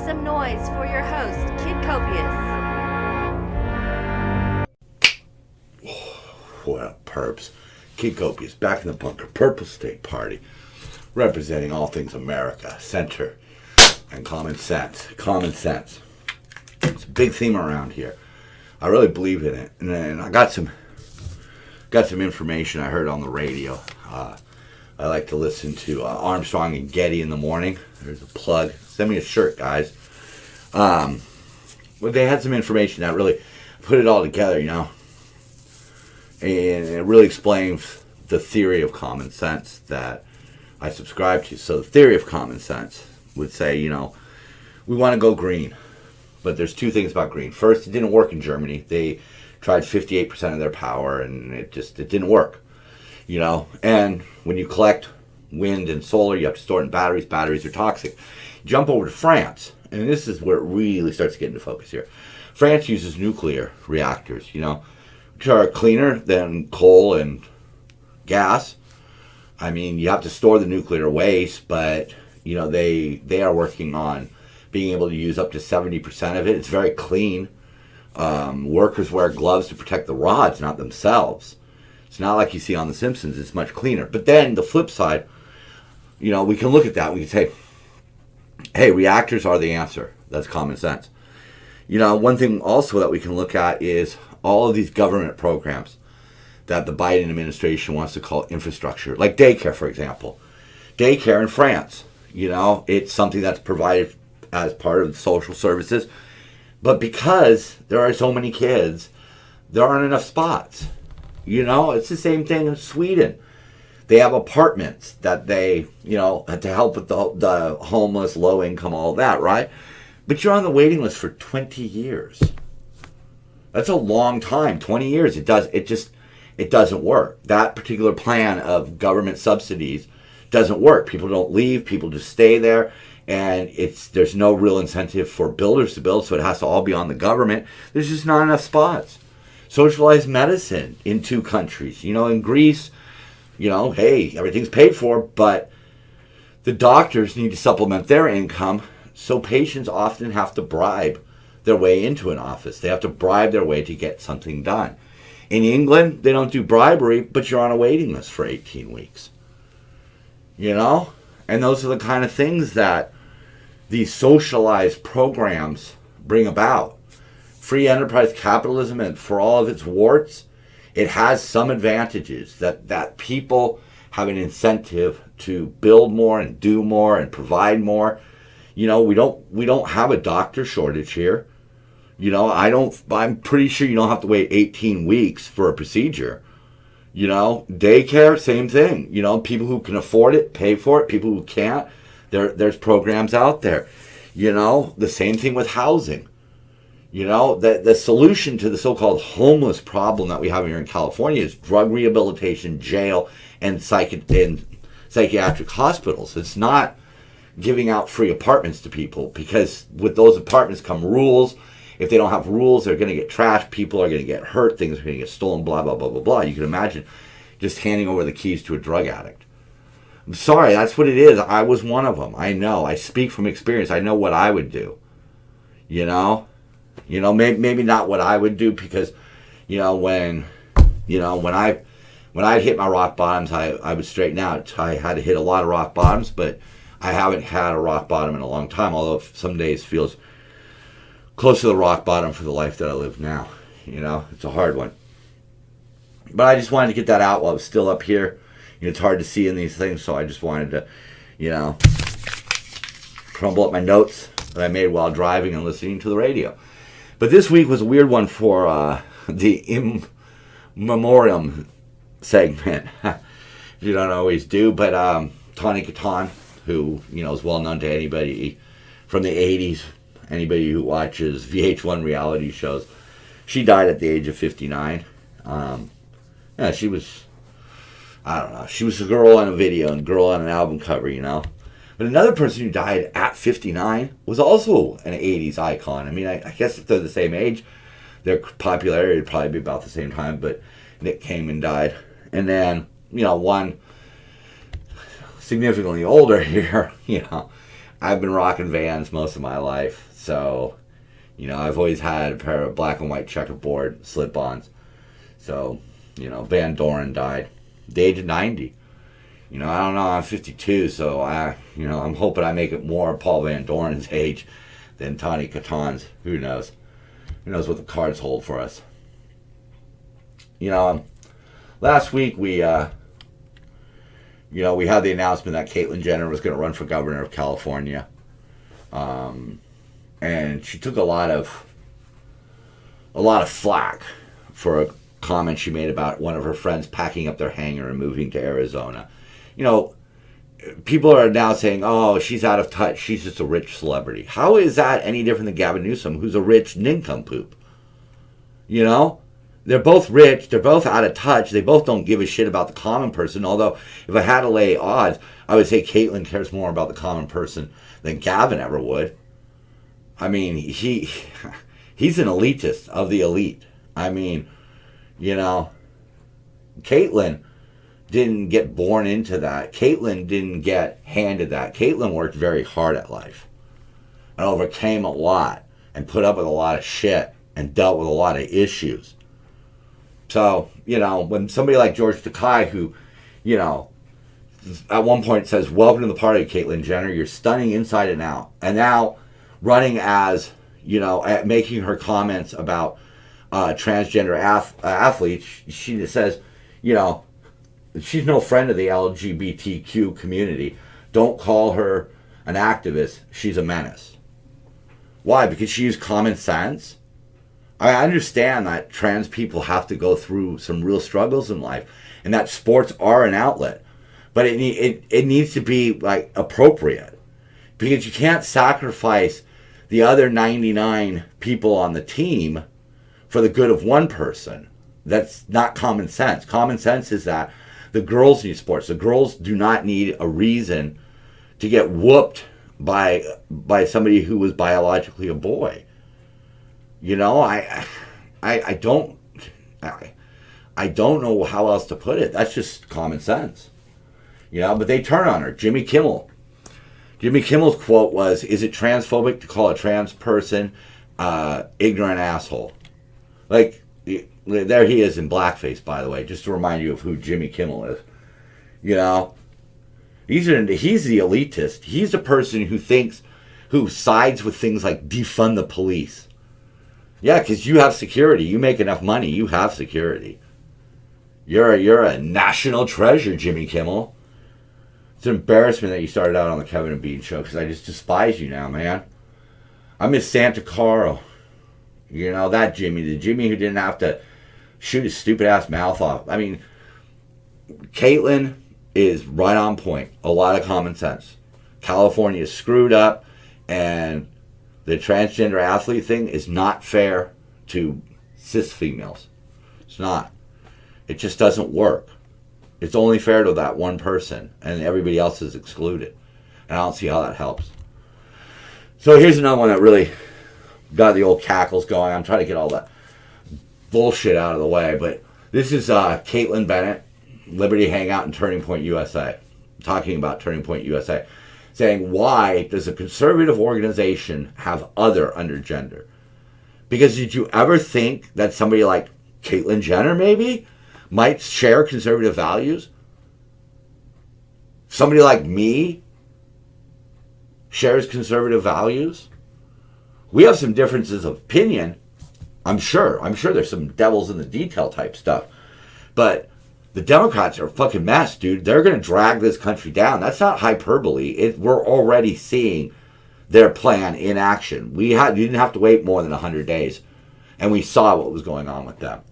some noise for your host, Kid Copious. What up, perps? Kid Copious, back in the bunker. Purple State Party, representing all things America, center, and common sense. Common sense. It's a big theme around here. I really believe in it. And then I got some information I heard on the radio. I like to listen to Armstrong and Getty in the morning. There's a plug. Send me a shirt, guys. But they had some information that really put it all together, you know. And it really explains the theory of common sense that I subscribe to. So the theory of common sense would say, you know, we want to go green. But there's two things about green. First, it didn't work in Germany. They tried 58% of their power, and it didn't work. You know, and when you collect wind and solar, you have to store it in batteries. Batteries are toxic. Jump over to France, and this is where it really starts to get into focus here. France uses nuclear reactors, you know, which are cleaner than coal and gas. I mean, you have to store the nuclear waste, but, you know, they are working on being able to use up to 70% of it. It's very clean. Workers wear gloves to protect the rods, not themselves. It's not like you see on The Simpsons. It's much cleaner. But then the flip side, you know, we can look at that. We can say, hey, reactors are the answer. That's common sense. You know, one thing also that we can look at is all of these government programs that the Biden administration wants to call infrastructure, like daycare, for example. Daycare in France, you know, it's something that's provided as part of the social services. But because there are so many kids, there aren't enough spots. You know, it's the same thing in Sweden. They have apartments that they, you know, to help with the homeless, low income, all that, right? But you're on the waiting list for 20 years. That's a long time, 20 years. It doesn't work. That particular plan of government subsidies doesn't work. People don't leave. People just stay there. And there's no real incentive for builders to build, so it has to all be on the government. There's just not enough spots. Socialized medicine in 2 countries. You know, in Greece, you know, hey, everything's paid for, but the doctors need to supplement their income, so patients often have to bribe their way into an office. They have to bribe their way to get something done. In England, they don't do bribery, but you're on a waiting list for 18 weeks. You know? And those are the kind of things that these socialized programs bring about. Free enterprise capitalism, and for all of its warts, it has some advantages that people have an incentive to build more and do more and provide more. You know, we don't have a doctor shortage here. You know, I'm pretty sure you don't have to wait 18 weeks for a procedure. You know, daycare, same thing. You know, people who can afford it, pay for it. People who can't, there's programs out there. You know, the same thing with housing. You know, the solution to the so-called homeless problem that we have here in California is drug rehabilitation, jail, and psychiatric hospitals. It's not giving out free apartments to people, because with those apartments come rules. If they don't have rules, they're going to get trashed. People are going to get hurt. Things are going to get stolen, blah, blah, blah, blah, blah. You can imagine just handing over the keys to a drug addict. I'm sorry, that's what it is. I was one of them. I know. I speak from experience. I know what I would do. You know, maybe not what I would do, because, you know, when I hit my rock bottoms, I would straighten out. I had to hit a lot of rock bottoms, but I haven't had a rock bottom in a long time, although some days feels close to the rock bottom for the life that I live now. You know, it's a hard one. But I just wanted to get that out while I was still up here. You know, it's hard to see in these things, so I just wanted to, you know, crumble up my notes that I made while driving and listening to the radio. But this week was a weird one for the in memoriam segment. You don't always do, but Tawny Katan, who, you know, is well known to anybody from the 80s, anybody who watches VH1 reality shows, she died at the age of 59. Yeah, she was, I don't know, she was a girl on a video and a girl on an album cover, you know. But another person who died at 59 was also an 80s icon. I mean, I guess if they're the same age, their popularity would probably be about the same time, but Nick came and died. And then, you know, one significantly older here, you know, I've been rocking Vans most of my life, so, I've always had a pair of black and white checkerboard slip-ons. So, Van Doren died at the age of 90. I don't know, I'm 52, so I'm hoping I make it more Paul Van Doren's age than Tawny Katon's. Who knows? Who knows what the cards hold for us? Last week we had the announcement that Caitlyn Jenner was going to run for governor of California. And she took a lot of flack for a comment she made about one of her friends packing up their hangar and moving to Arizona. People are now saying, oh, she's out of touch. She's just a rich celebrity. How is that any different than Gavin Newsom, who's a rich nincompoop? They're both rich. They're both out of touch. They both don't give a shit about the common person. Although, if I had to lay odds, I would say Caitlyn cares more about the common person than Gavin ever would. I mean, he's an elitist of the elite. I mean, Caitlyn didn't get born into that. Caitlyn didn't get handed that. Caitlyn worked very hard at life and overcame a lot and put up with a lot of shit and dealt with a lot of issues. So, when somebody like George Takei, who, at one point says, welcome to the party, Caitlyn Jenner, you're stunning inside and out. And now running as, making her comments about transgender athletes, she says, she's no friend of the LGBTQ community. Don't call her an activist. She's a menace. Why? Because she used common sense? I understand that trans people have to go through some real struggles in life and that sports are an outlet. But it needs to be, like, appropriate. Because you can't sacrifice the other 99 people on the team for the good of one person. That's not common sense. Common sense is that the girls need sports. The girls do not need a reason to get whooped by somebody who was biologically a boy. I don't know how else to put it. That's just common sense. But they turn on her. Jimmy Kimmel. Jimmy Kimmel's quote was, is it transphobic to call a trans person ignorant asshole? Like, there he is in blackface, by the way, just to remind you of who Jimmy Kimmel is. He's the elitist. He's the person who sides with things like defund the police. Yeah, because you have security. You make enough money, you have security. You're a national treasure, Jimmy Kimmel. It's an embarrassment that you started out on the Kevin and Bean show, because I just despise you now, man. I miss Santa Caro. That Jimmy. The Jimmy who didn't have to shoot his stupid ass mouth off. I mean, Caitlyn is right on point. A lot of common sense. California is screwed up, and the transgender athlete thing is not fair to cis females. It's not. It just doesn't work. It's only fair to that one person, and everybody else is excluded. And I don't see how that helps. So here's another one that really got the old cackles going. I'm trying to get all that bullshit out of the way, but this is Caitlyn Bennett, Liberty Hangout and Turning Point USA, talking about Turning Point USA, saying, why does a conservative organization have other under gender? Because did you ever think that somebody like Caitlyn Jenner maybe might share conservative values? Somebody like me shares conservative values? We have some differences of opinion. I'm sure there's some devils in the detail type stuff. But the Democrats are a fucking mess, dude. They're going to drag this country down. That's not hyperbole. We're already seeing their plan in action. You didn't have to wait more than 100 days. And we saw what was going on with them.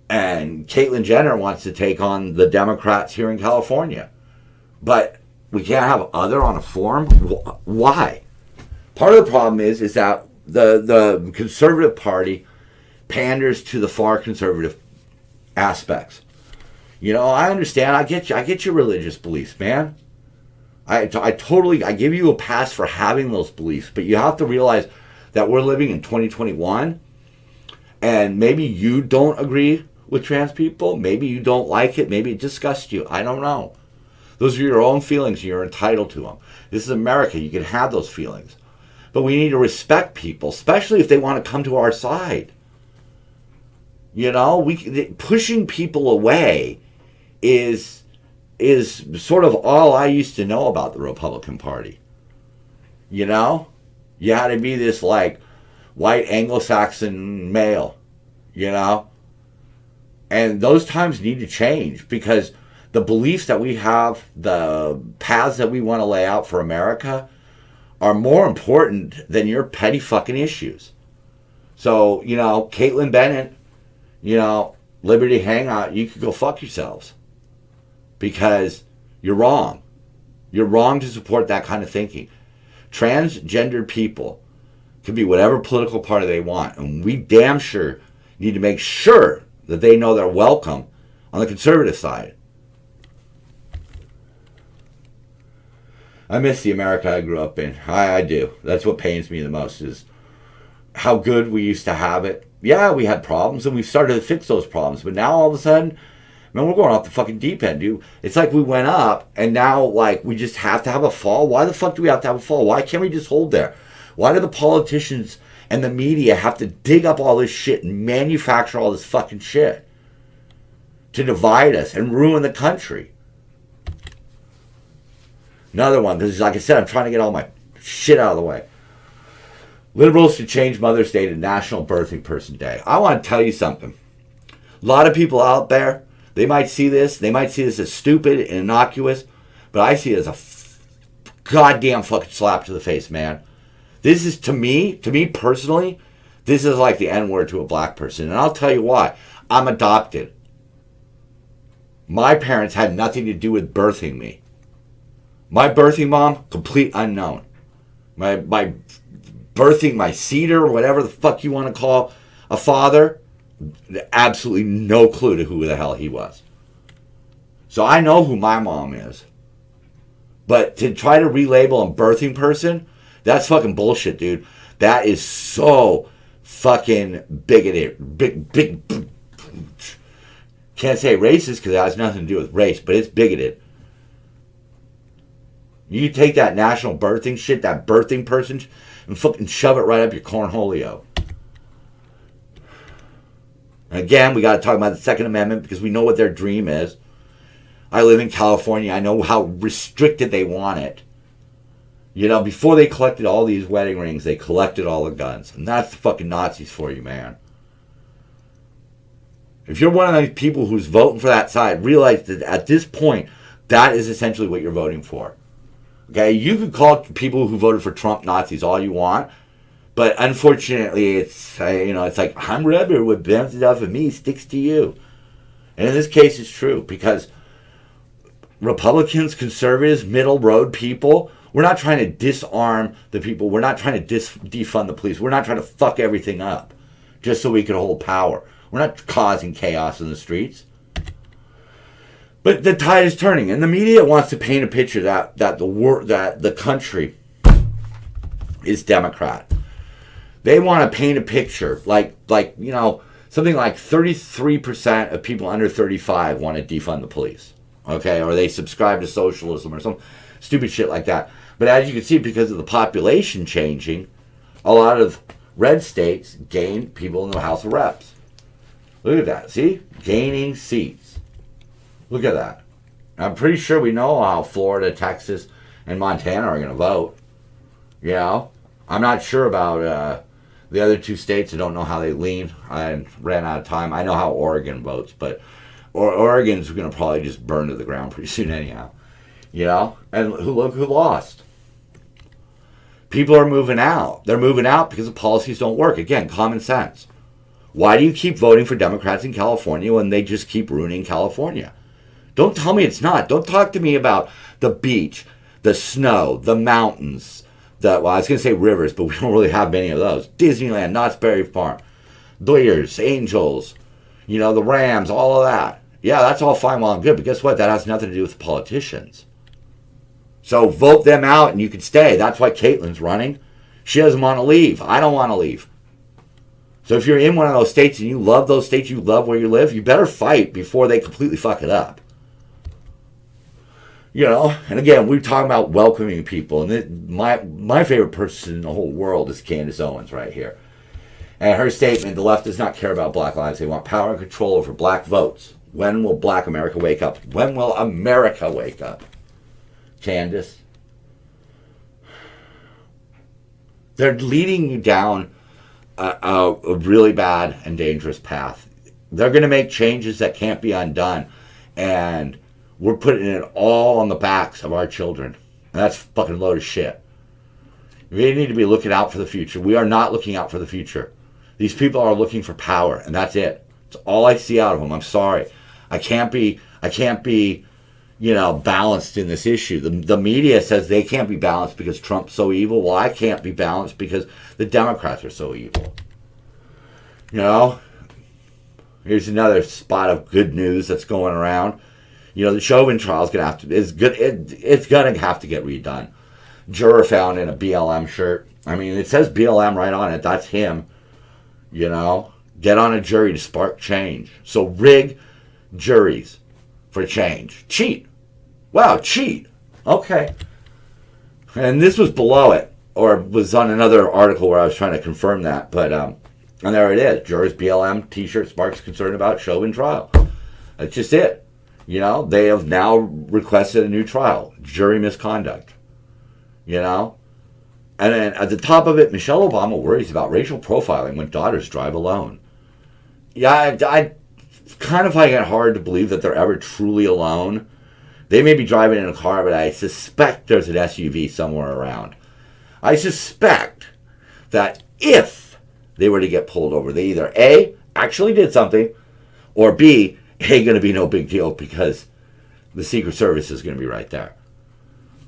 And Caitlyn Jenner wants to take on the Democrats here in California. But we can't have other on a forum? Why? Part of the problem is that the conservative party panders to the far conservative aspects. I understand. I get your religious beliefs, man. I give you a pass for having those beliefs, but you have to realize that we're living in 2021, and maybe you don't agree with trans people. Maybe you don't like it. Maybe it disgusts you. I don't know. Those are your own feelings. You're entitled to them. This is America. You can have those feelings. But we need to respect people, especially if they want to come to our side. You know, pushing people away is sort of all I used to know about the Republican Party. You know? You had to be this, like, white Anglo-Saxon male. You know? And those times need to change because the beliefs that we have, the paths that we want to lay out for America are more important than your petty fucking issues. So, you know, Caitlyn Bennett, you know, Liberty Hangout, you could go fuck yourselves. Because you're wrong. You're wrong to support that kind of thinking. Transgender people can be whatever political party they want. And we damn sure need to make sure that they know they're welcome on the conservative side. I miss the America I grew up in. I do. That's what pains me the most is how good we used to have it. Yeah, we had problems and we've started to fix those problems. But now all of a sudden, man, we're going off the fucking deep end, dude. It's like we went up and now like we just have to have a fall. Why the fuck do we have to have a fall? Why can't we just hold there? Why do the politicians and the media have to dig up all this shit and manufacture all this fucking shit to divide us and ruin the country? Another one, because like I said, I'm trying to get all my shit out of the way. Liberals should change Mother's Day to National Birthing Person Day. I want to tell you something. A lot of people out there, they might see this as stupid and innocuous, but I see it as a goddamn fucking slap to the face, man. This is, to me personally, this is like the N-word to a black person. And I'll tell you why. I'm adopted. My parents had nothing to do with birthing me. My birthing mom, complete unknown. My birthing, my cedar, whatever the fuck you want to call a father, absolutely no clue to who the hell he was. So I know who my mom is. But to try to relabel a birthing person, that's fucking bullshit, dude. That is so fucking bigoted. Big. Can't say racist because it has nothing to do with race, but it's bigoted. You take that national birthing shit, that birthing person, and fucking shove it right up your cornholio. And again, we got to talk about the Second Amendment because we know what their dream is. I live in California. I know how restricted they want it. You know, before they collected all these wedding rings, they collected all the guns. And that's the fucking Nazis for you, man. If you're one of those people who's voting for that side, realize that at this point, that is essentially what you're voting for. Okay, you can call people who voted for Trump Nazis all you want, but unfortunately, it's it's like I'm rubber what bounces off of me sticks to you, and in this case, it's true because Republicans, conservatives, middle road people, we're not trying to disarm the people. We're not trying to defund the police. We're not trying to fuck everything up just so we can hold power. We're not causing chaos in the streets. But the tide is turning, and the media wants to paint a picture that the country is Democrat. They want to paint a picture like something like 33% of people under 35 want to defund the police, okay, or they subscribe to socialism or some stupid shit like that. But as you can see, because of the population changing, a lot of red states gained people in the House of Reps. Look at that, see, gaining seats. Look at that. I'm pretty sure we know how Florida, Texas, and Montana are going to vote. You know? I'm not sure about the other two states. I don't know how they lean. I ran out of time. I know how Oregon votes, but Oregon's going to probably just burn to the ground pretty soon anyhow. You know? And look who lost. People are moving out. They're moving out because the policies don't work. Again, common sense. Why do you keep voting for Democrats in California when they just keep ruining California? Don't tell me it's not. Don't talk to me about the beach, the snow, the mountains, I was going to say rivers, but we don't really have many of those. Disneyland, Knott's Berry Farm, Bears, Angels, the Rams, all of that. Yeah, that's all fine, well and good, but guess what? That has nothing to do with the politicians. So vote them out and you can stay. That's why Caitlyn's running. She doesn't want to leave. I don't want to leave. So if you're in one of those states and you love those states, you love where you live, you better fight before they completely fuck it up. You know, and again, we're talking about welcoming people, and my favorite person in the whole world is Candace Owens right here. And her statement, the left does not care about black lives. They want power and control over black votes. When will black America wake up? When will America wake up? Candace. They're leading you down a really bad and dangerous path. They're going to make changes that can't be undone. And we're putting it all on the backs of our children. And that's fucking load of shit. We need to be looking out for the future. We are not looking out for the future. These people are looking for power, and that's it. It's all I see out of them. I'm sorry. I can't be, balanced in this issue. The media says they can't be balanced because Trump's so evil. Well, I can't be balanced because the Democrats are so evil. You know? Here's another spot of good news that's going around. You know, the Chauvin trial is going to have to, it's going to have to get redone. Juror found in a BLM shirt. I mean, it says BLM right on it. That's him. You know, get on a jury to spark change. So rig juries for change. Cheat. Wow, cheat. Okay. And this was below it, or was on another article where I was trying to confirm that. But, and there it is. Jurors BLM t-shirt sparks concern about Chauvin trial. That's just it. You know, they have now requested a new trial. Jury misconduct. You know? And then at the top of it, Michelle Obama worries about racial profiling when daughters drive alone. Yeah, I kind of find it hard to believe that they're ever truly alone. They may be driving in a car, but I suspect there's an SUV somewhere around. I suspect that if they were to get pulled over, they either A, actually did something, or B, ain't going to be no big deal because the Secret Service is going to be right there.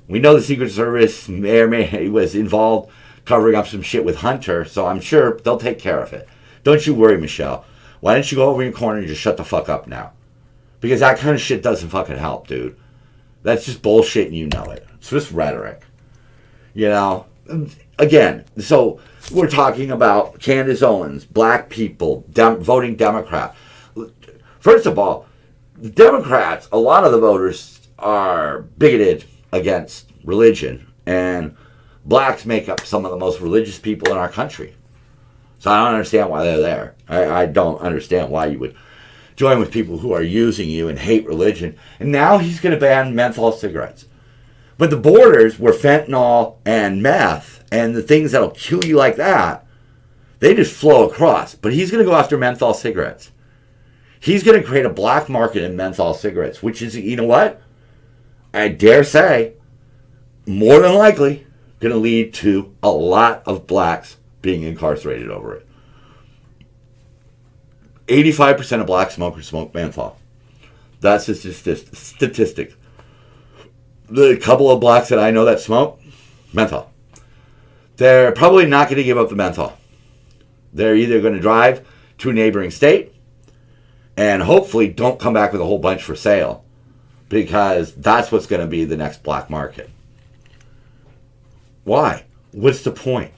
We know the Secret Service may or may was involved covering up some shit with Hunter, so I'm sure they'll take care of it. Don't you worry, Michelle. Why don't you go over in your corner and just shut the fuck up now? Because that kind of shit doesn't fucking help, dude. That's just bullshit and you know it. It's just rhetoric. You know? Again, so we're talking about Candace Owens, black people, voting Democrat. First of all, the Democrats, a lot of the voters are bigoted against religion, and blacks make up some of the most religious people in our country. So I don't understand why they're there. I don't understand why you would join with people who are using you and hate religion. And now he's going to ban menthol cigarettes. But the borders where fentanyl and meth and the things that'll kill you like that, they just flow across. But he's going to go after menthol cigarettes. He's going to create a black market in menthol cigarettes, which is, you know what? I dare say, more than likely, going to lead to a lot of blacks being incarcerated over it. 85% of black smokers smoke menthol. That's just a statistic. The couple of blacks that I know that smoke, menthol. They're probably not going to give up the menthol. They're either going to drive to a neighboring state and hopefully don't come back with a whole bunch for sale, because that's what's going to be the next black market. Why? What's the point?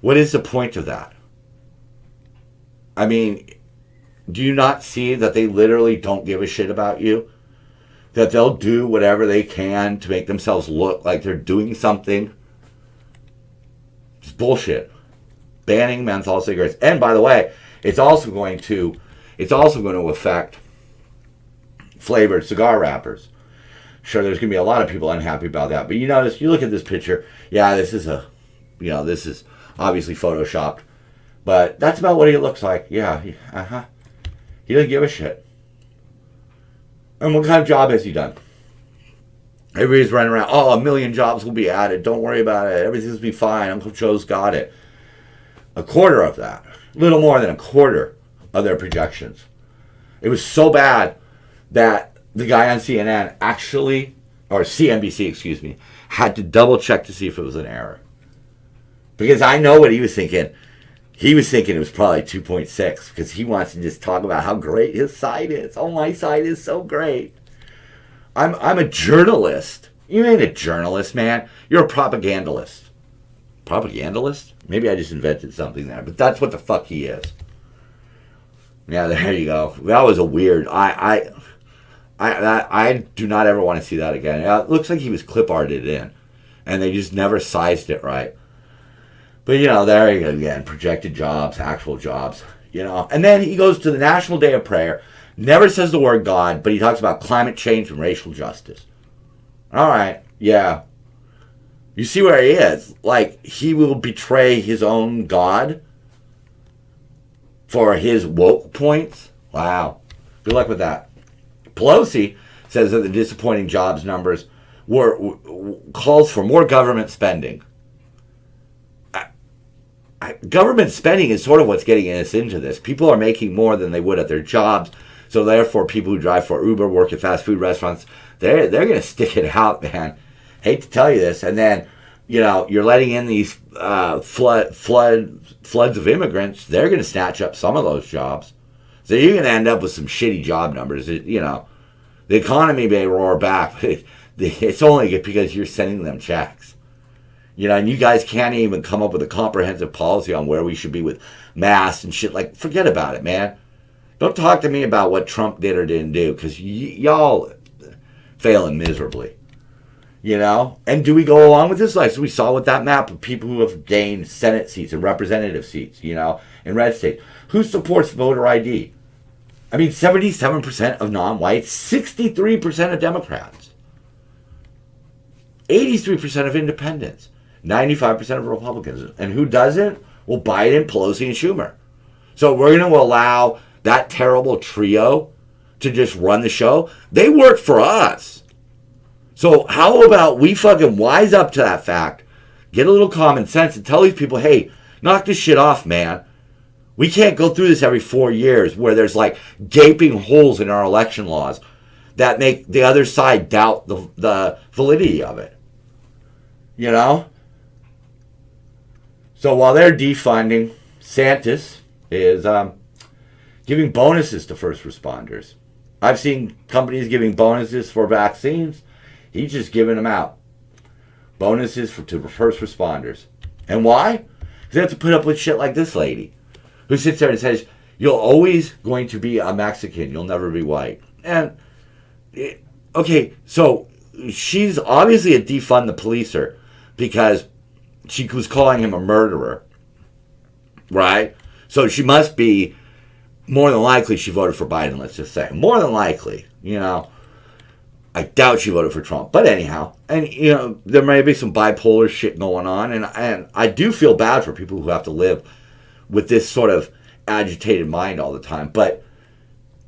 What is the point of that? I mean, do you not see that they literally don't give a shit about you? That they'll do whatever they can to make themselves look like they're doing something? It's bullshit. Banning menthol cigarettes. And by the way, it's also going to affect flavored cigar wrappers. Sure, there's going to be a lot of people unhappy about that. But you notice, you look at this picture, yeah, this is obviously photoshopped. But that's about what he looks like. Yeah, he doesn't give a shit. And what kind of job has he done? Everybody's running around, 1 million jobs will be added. Don't worry about it. Everything's going to be fine. Uncle Joe's got it. A quarter of that, a little more than a quarter of their projections. It was so bad that the guy on CNN or CNBC, excuse me, had to double check to see if it was an error. Because I know what he was thinking. He was thinking it was probably 2.6 because he wants to just talk about how great his site is. Oh, my site is so great. I'm a journalist. You ain't a journalist, man. You're a propagandalist. Propagandalist? Maybe I just invented something there, but that's what the fuck he is. Yeah, there you go. That was a weird. I do not ever want to see that again. It looks like he was clip arted in, and they just never sized it right. But there you go again, projected jobs, actual jobs, And then he goes to the National Day of Prayer, never says the word God, but he talks about climate change and racial justice. All right, yeah. You see where he is. Like, he will betray his own God for his woke points. Wow. Good luck with that. Pelosi says that the disappointing jobs numbers calls for more government spending. Government spending is sort of what's getting us into this. People are making more than they would at their jobs, so therefore people who drive for Uber, work at fast food restaurants, they're going to stick it out, man. Hate to tell you this. And then, you're letting in these floods of immigrants. They're going to snatch up some of those jobs. So you're going to end up with some shitty job numbers. The economy may roar back, but it's only because you're sending them checks. And you guys can't even come up with a comprehensive policy on where we should be with masks and shit. Like, forget about it, man. Don't talk to me about what Trump did or didn't do, because y'all failing miserably. And do we go along with this? Like, so we saw with that map of people who have gained Senate seats and representative seats, in red states. Who supports voter ID? I mean, 77% of non-whites, 63% of Democrats, 83% of independents. 95% of Republicans. And who doesn't? Well, Biden, Pelosi, and Schumer. So we're going to allow that terrible trio to just run the show? They work for us. So how about we fucking wise up to that fact, get a little common sense, and tell these people, hey, knock this shit off, man. We can't go through this every 4 years where there's like gaping holes in our election laws that make the other side doubt the validity of it. So while they're defunding, Santis is giving bonuses to first responders. I've seen companies giving bonuses for vaccines. He's just giving them out. Bonuses to first responders. And why? Because they have to put up with shit like this lady who sits there and says, you're always going to be a Mexican. You'll never be white. And, okay, so she's obviously a defund the policer because she was calling him a murderer, right? So she must be, more than likely, she voted for Biden, let's just say. More than likely, I doubt she voted for Trump. But anyhow, and, there may be some bipolar shit going on. And I do feel bad for people who have to live with this sort of agitated mind all the time. But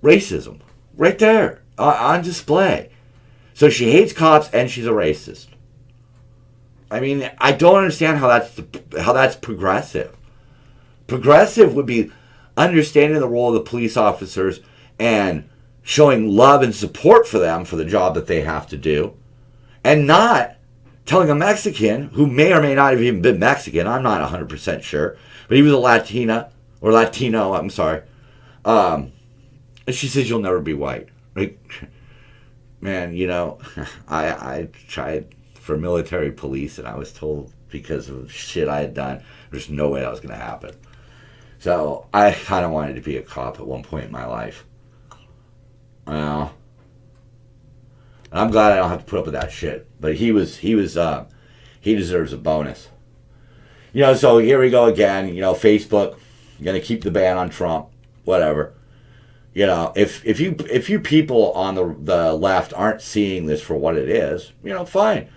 racism, right there, on display. So she hates cops and she's a racist. I mean, I don't understand how that's progressive. Progressive would be understanding the role of the police officers and showing love and support for them for the job that they have to do, and not telling a Mexican, who may or may not have even been Mexican, I'm not 100% sure, but he was a Latino, I'm sorry, and she says, you'll never be white. Like, man, I tried for military police, and I was told because of shit I had done, there's no way that was going to happen. So I kind of wanted to be a cop at one point in my life. And I'm glad I don't have to put up with that shit. But he deserves a bonus. So here we go again. Facebook, going to keep the ban on Trump, whatever. If you people on the left aren't seeing this for what it is, fine.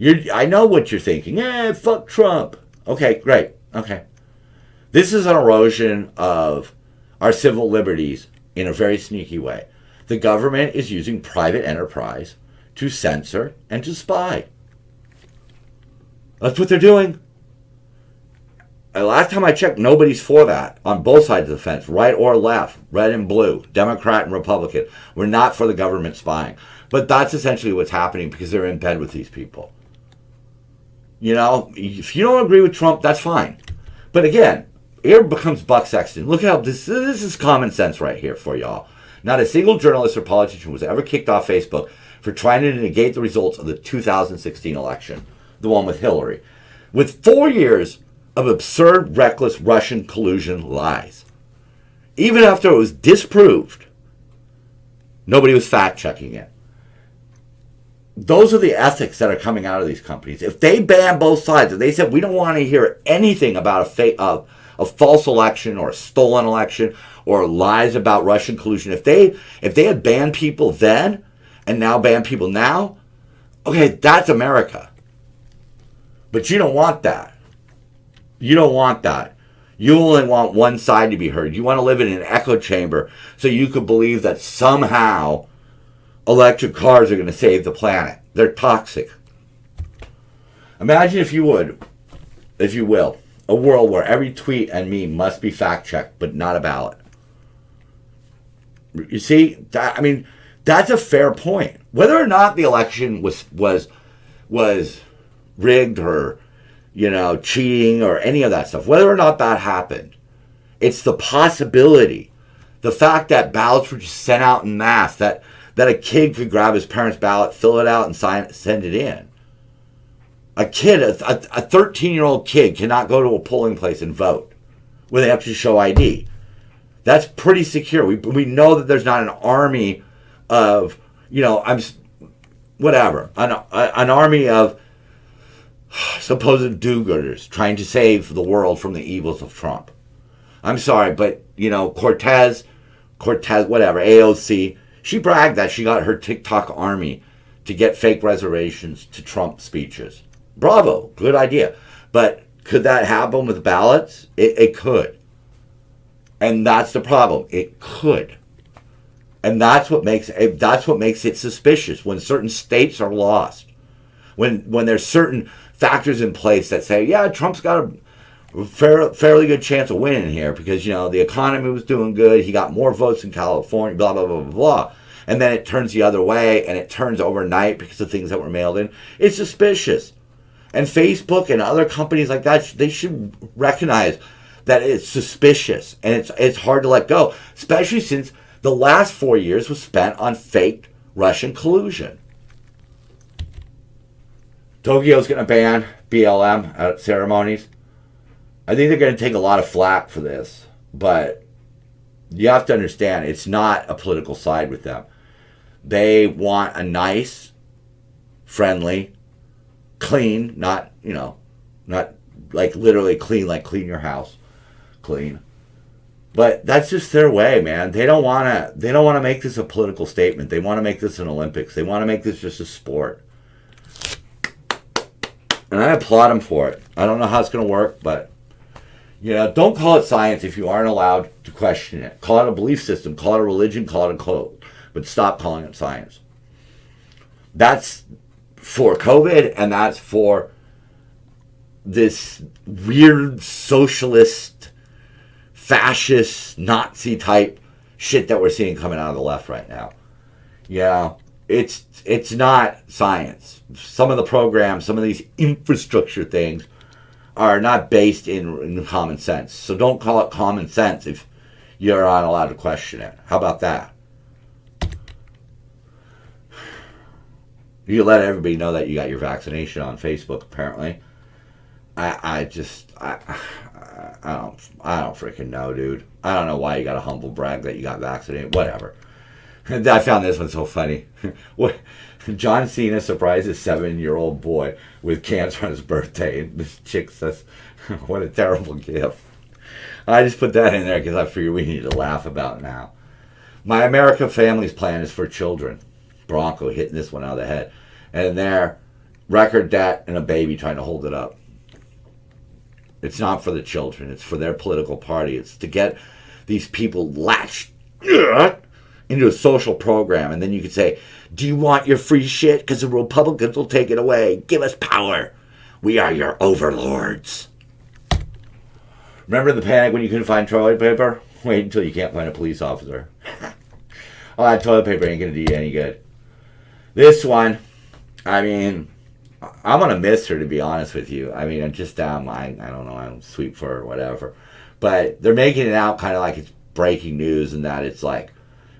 I know what you're thinking. Fuck Trump. Okay, great. Okay. This is an erosion of our civil liberties in a very sneaky way. The government is using private enterprise to censor and to spy. That's what they're doing. And last time I checked, nobody's for that on both sides of the fence, right or left, red and blue, Democrat and Republican. We're not for the government spying. But that's essentially what's happening because they're in bed with these people. If you don't agree with Trump, that's fine. But again, here becomes Buck Sexton. Look how this is common sense right here for y'all. Not a single journalist or politician was ever kicked off Facebook for trying to negate the results of the 2016 election, the one with Hillary, with 4 years of absurd, reckless Russian collusion lies. Even after it was disproved, Nobody was fact-checking it. Those are the ethics that are coming out of these companies. If they ban both sides, if they said we don't want to hear anything about a false election or a stolen election or lies about Russian collusion, if they had banned people then and now ban people now, okay, that's America. But you don't want that. You don't want that. You only want one side to be heard. You want to live in an echo chamber so you could believe that somehow electric cars are going to save the planet. They're toxic. Imagine if you will, a world where every tweet and meme must be fact-checked, but not a ballot. You see, that's a fair point. Whether or not the election was rigged or, cheating or any of that stuff, whether or not that happened, it's the possibility, the fact that ballots were just sent out en masse, that a kid could grab his parents' ballot, fill it out, and send it in. A 13-year-old kid cannot go to a polling place and vote where they have to show ID. That's pretty secure. We know that there's not an army of, an army of supposed do-gooders trying to save the world from the evils of Trump. I'm sorry, but, Cortez, whatever, AOC, she bragged that she got her TikTok army to get fake reservations to Trump speeches. Bravo, good idea. But could that happen with ballots? It could. And that's the problem. It could. And that's what makes it suspicious when certain states are lost. When there's certain factors in place that say, yeah, Trump's got a fairly good chance of winning here because, the economy was doing good. He got more votes in California, blah, blah, blah, blah, blah. And then it turns the other way, and it turns overnight because of things that were mailed in. It's suspicious. And Facebook and other companies like that, they should recognize that it's suspicious. And it's hard to let go, especially since the last 4 years was spent on fake Russian collusion. Tokyo's going to ban BLM at ceremonies. I think they're going to take a lot of flack for this. But you have to understand, it's not a political side with them. They want a nice, friendly, clean, not like literally clean, like clean your house, clean. But that's just their way, man. They don't want to make this a political statement. They want to make this an Olympics. They want to make this just a sport. And I applaud them for it. I don't know how it's going to work, but don't call it science if you aren't allowed to question it. Call it a belief system, call it a religion, call it a cult, but stop calling it science. That's for COVID, and that's for this weird socialist, fascist, Nazi type shit that we're seeing coming out of the left right now. It's not science. Some of the programs, some of these infrastructure things are not based in common sense. So don't call it common sense if you're not allowed to question it. How about that? You let everybody know that you got your vaccination on Facebook, apparently. I don't freaking know, dude. I don't know why you got to humble brag that you got vaccinated. Whatever. I found this one so funny. John Cena surprised his 7-year-old boy with cancer on his birthday. And this chick says, what a terrible gift. I just put that in there because I figure we need to laugh about it now. My American Family's Plan is for children. Bronco hitting this one out of the head. And there, record debt and a baby trying to hold it up. It's not for the children. It's for their political party. It's to get these people latched into a social program. And then you could say, do you want your free shit? Because the Republicans will take it away. Give us power. We are your overlords. Remember the panic when you couldn't find toilet paper? Wait until you can't find a police officer. Oh, that toilet paper ain't going to do you any good. This one, I'm going to miss her, to be honest with you. I don't know, I'm sweet for her or whatever. But they're making it out kind of like it's breaking news and that it's like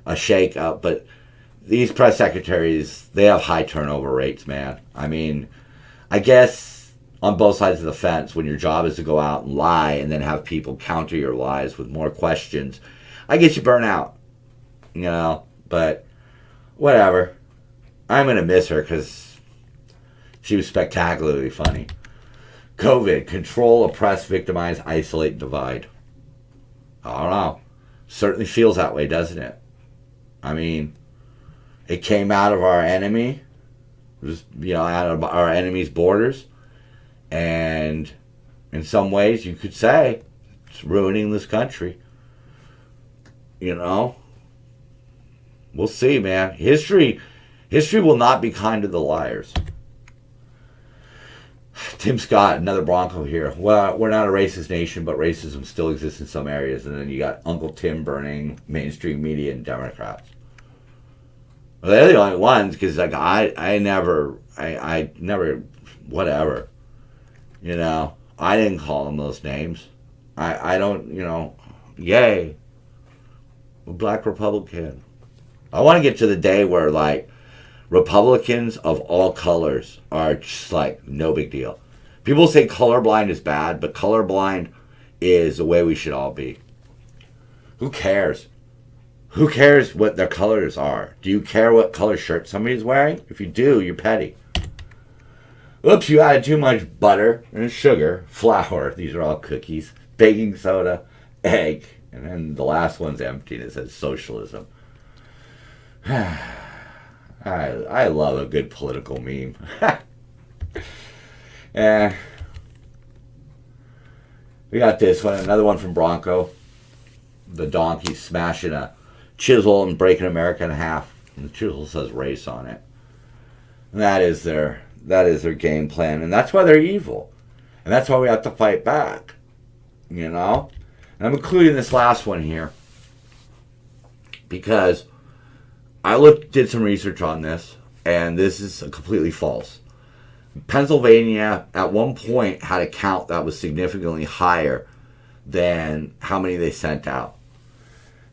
a shake-up. But these press secretaries, they have high turnover rates, man. I guess on both sides of the fence, when your job is to go out and lie and then have people counter your lies with more questions, I guess you burn out, But Whatever. I'm going to miss her because she was spectacularly funny. COVID, control, oppress, victimize, isolate, divide. I don't know. Certainly feels that way, doesn't it? I mean, it came out of our enemy, just, out of our enemy's borders, and in some ways you could say it's ruining this country. We'll see, man. History will not be kind to the liars. Tim Scott, another Bronco here. Well, we're not a racist nation, but racism still exists in some areas. And then you got Uncle Tim burning mainstream media and Democrats. Well, they're the only ones, because I never, whatever. I didn't call them those names. I don't, yay. A black Republican. I want to get to the day where, Republicans of all colors are just no big deal. People say colorblind is bad, but colorblind is the way we should all be. Who cares? Who cares what their colors are? Do you care what color shirt somebody's wearing? If you do, you're petty. Oops, you added too much butter and sugar, flour. These are all cookies. Baking soda, egg. And then the last one's empty and it says socialism. I love a good political meme. We got this one, another one from Bronco. The donkey smashing a chisel and breaking America in half. And the chisel says race on it. And that is their game plan. And that's why they're evil. And that's why we have to fight back. And I'm including this last one here because I did some research on this, and this is completely false. Pennsylvania at one point had a count that was significantly higher than how many they sent out.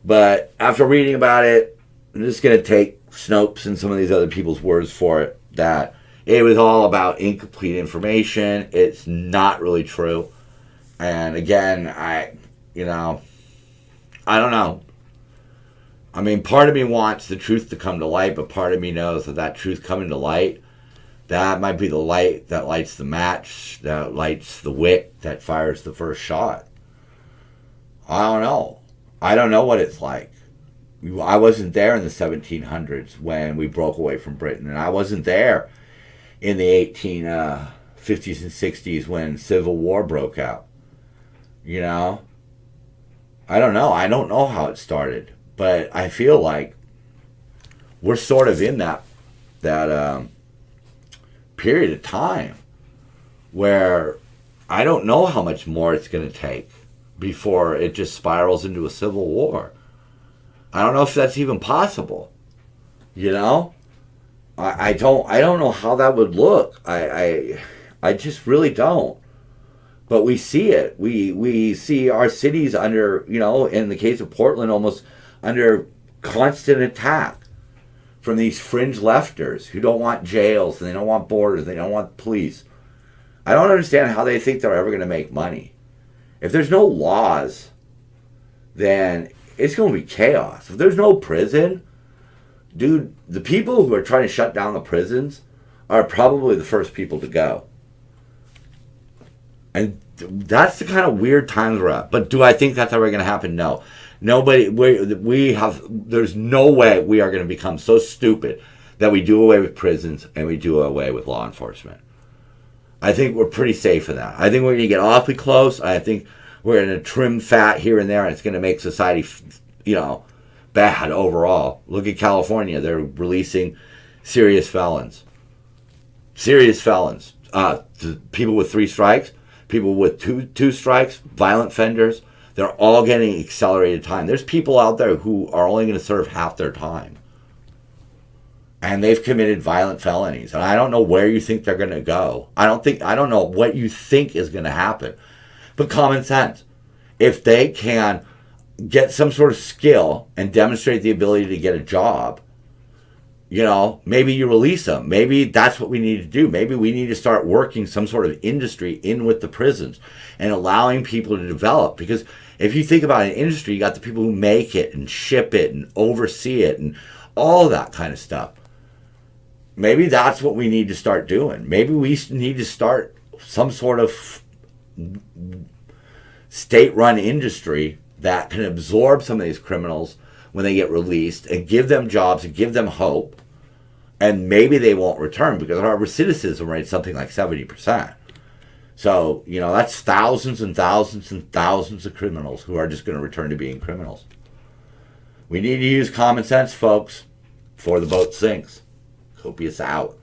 But after reading about it, I'm just going to take Snopes and some of these other people's words for it, that it was all about incomplete information. It's not really true. And again, I don't know. I mean, part of me wants the truth to come to light, but part of me knows that truth coming to light, that might be the light that lights the match, that lights the wick, that fires the first shot. I don't know. I don't know what it's like. I wasn't there in the 1700s when we broke away from Britain, and I wasn't there in the 1850s and 60s when Civil War broke out. I don't know. I don't know how it started, but I feel like we're sort of in that period of time where I don't know how much more it's going to take before it just spirals into a civil war. I don't know if that's even possible. I don't know how that would look. I just really don't. But we see it. We see our cities under, in the case of Portland, almost under constant attack from these fringe lefters who don't want jails, and they don't want borders, they don't want police. I don't understand how they think they're ever going to make money. If there's no laws, then it's going to be chaos. If there's no prison, dude, the people who are trying to shut down the prisons are probably the first people to go. And that's the kind of weird times we're at. But do I think that's ever going to happen? No. Nobody, there's no way we are going to become so stupid that we do away with prisons and we do away with law enforcement. I think we're pretty safe in that. I think we're going to get awfully close. I think we're going to trim fat here and there, and it's going to make society, bad overall. Look at California. They're releasing serious felons. Serious felons. People with 3 strikes, people with two strikes, violent offenders. They're all getting accelerated time. There's people out there who are only going to serve half their time. And they've committed violent felonies. And I don't know where you think they're going to go. I don't know what you think is going to happen. But common sense. If they can get some sort of skill and demonstrate the ability to get a job, maybe you release them. Maybe that's what we need to do. Maybe we need to start working some sort of industry in with the prisons and allowing people to develop. Because if you think about an industry, you got the people who make it and ship it and oversee it and all that kind of stuff. Maybe that's what we need to start doing. Maybe we need to start some sort of state-run industry that can absorb some of these criminals when they get released and give them jobs and give them hope. And maybe they won't return, because our recidivism rate is something like 70%. So, that's thousands and thousands and thousands of criminals who are just going to return to being criminals. We need to use common sense, folks, before the boat sinks. Copious out.